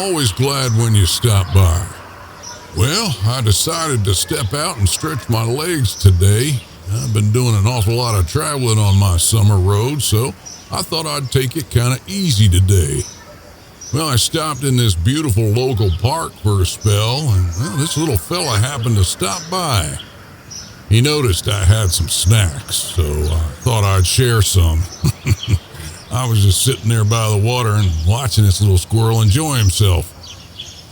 Always glad when you stop by. Well, I decided to step out and stretch my legs today. I've been doing an awful lot of traveling on my summer road, so I thought I'd take it kind of easy today. Well, I stopped in this beautiful local park for a spell, and this little fella happened to stop by. He noticed I had some snacks, so I thought I'd share some. I was just sitting there by the water and watching this little squirrel enjoy himself.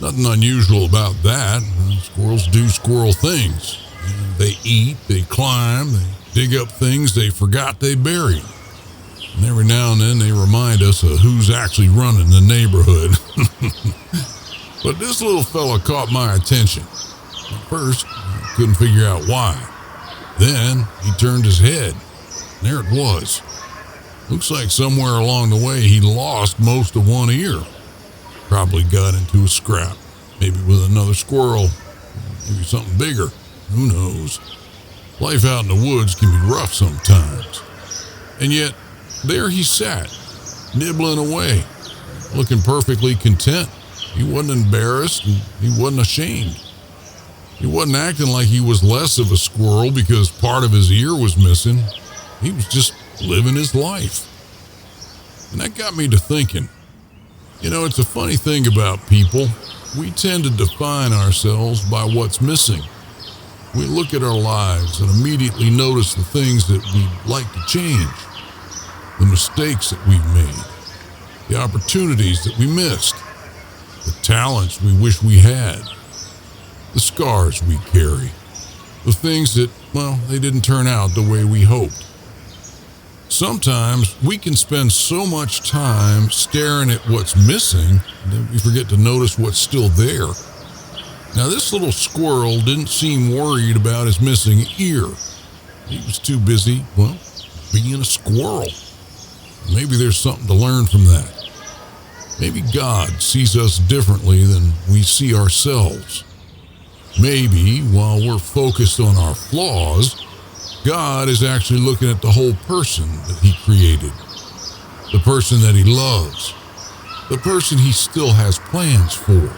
Nothing unusual about that. Squirrels do squirrel things. They eat, they climb, they dig up things they forgot they buried. And every now and then they remind us of who's actually running the neighborhood. But this little fella caught my attention. At first, I couldn't figure out why. Then he turned his head. There it was. Looks like somewhere along the way he lost most of one ear. Probably got into a scrap, maybe with another squirrel, maybe something bigger. Who knows? Life out in the woods can be rough sometimes. And yet, there he sat, nibbling away, looking perfectly content. He wasn't embarrassed and he wasn't ashamed. He wasn't acting like he was less of a squirrel because part of his ear was missing. He was just living his life. And that got me to thinking. You know, it's a funny thing about people. We tend to define ourselves by what's missing. We look at our lives and immediately notice the things that we'd like to change, the mistakes that we've made, the opportunities that we missed, the talents we wish we had, the scars we carry, the things that, they didn't turn out the way we hoped. Sometimes we can spend so much time staring at what's missing that we forget to notice what's still there. Now, this little squirrel didn't seem worried about his missing ear. He was too busy, being a squirrel. Maybe there's something to learn from that. Maybe God sees us differently than we see ourselves. Maybe while we're focused on our flaws, God is actually looking at the whole person that he created, the person that he loves, the person he still has plans for.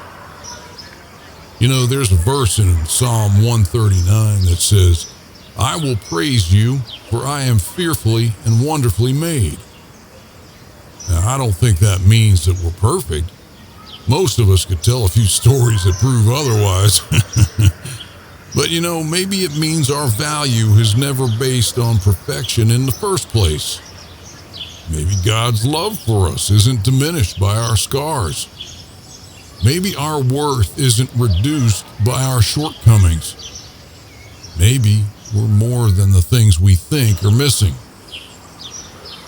You know, there's a verse in Psalm 139 that says, "I will praise you, for I am fearfully and wonderfully made." Now, I don't think that means that we're perfect. Most of us could tell a few stories that prove otherwise. But maybe it means our value is never based on perfection in the first place. Maybe God's love for us isn't diminished by our scars. Maybe our worth isn't reduced by our shortcomings. Maybe we're more than the things we think are missing.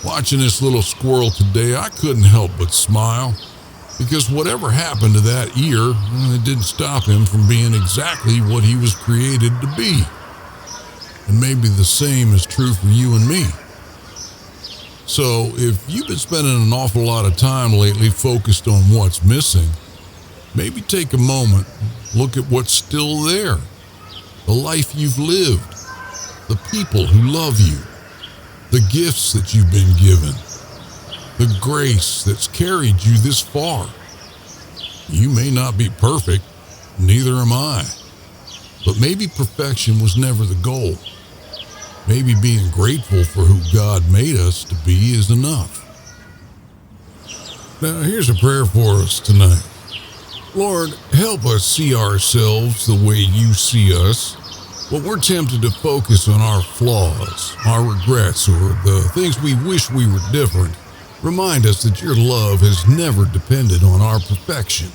Watching this little squirrel today, I couldn't help but smile. Because whatever happened to that ear, it didn't stop him from being exactly what he was created to be. And maybe the same is true for you and me. So if you've been spending an awful lot of time lately focused on what's missing, maybe take a moment, look at what's still there. The life you've lived, the people who love you, the gifts that you've been given, the grace that's carried you this far. You may not be perfect, neither am I. But maybe perfection was never the goal. Maybe being grateful for who God made us to be is enough. Now, here's a prayer for us tonight. Lord, help us see ourselves the way you see us. When we're tempted to focus on our flaws, our regrets, or the things we wish we were different, remind us that your love has never depended on our perfection.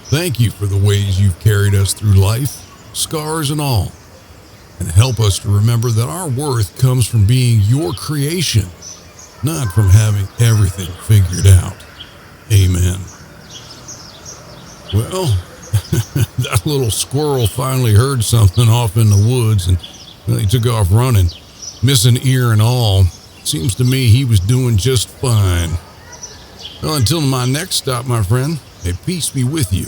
Thank you for the ways you've carried us through life, scars and all. And help us to remember that our worth comes from being your creation, not from having everything figured out. Amen. Well, that little squirrel finally heard something off in the woods and he took off running, missing ear and all. Seems to me he was doing just fine. Well, until my next stop, my friend, may peace be with you.